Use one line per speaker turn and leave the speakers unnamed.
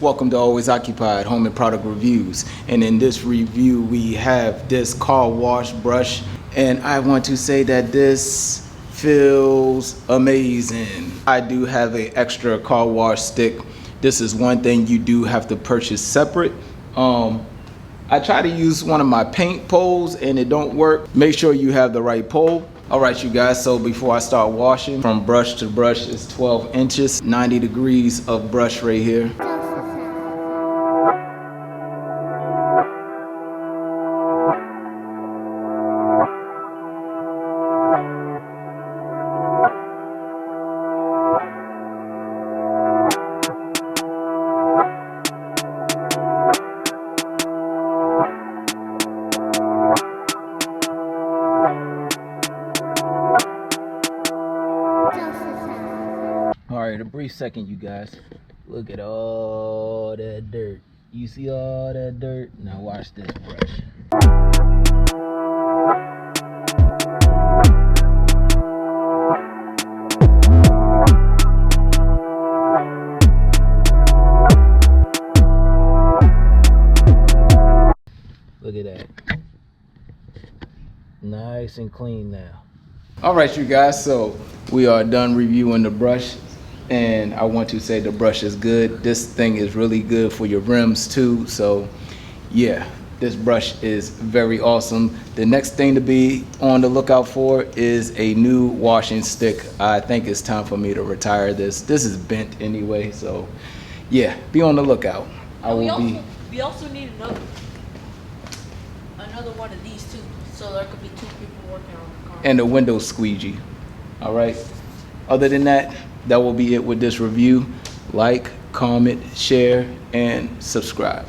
Welcome to Always Occupied Home and Product Reviews, and in this review we have this car wash brush, and I want to say that this feels amazing. I do have an extra car wash stick. This is one thing you do have to purchase separate. I try to use one of my paint poles and it don't work. Make sure you have the right pole. All right, you guys, so before I start washing, from brush to brush is 12 inches, 90 degrees of brush right here. All right, a brief second, you guys. Look at all that dirt. You see all that dirt? Now watch this brush. Look at that. Nice and clean now. All right, you guys, so we are done reviewing the brush, and I want to say the brush is good. This thing is really good for your rims too, so yeah, this brush is very awesome. The next thing to be on the lookout for is a new washing stick. I think it's time for me to retire this. This is bent anyway, so yeah, be on the lookout.
We also need another one of these too, so there could be two people working on the car.
And the window squeegee. All right. Other than that, that will be it with this review. Like, comment, share, and subscribe.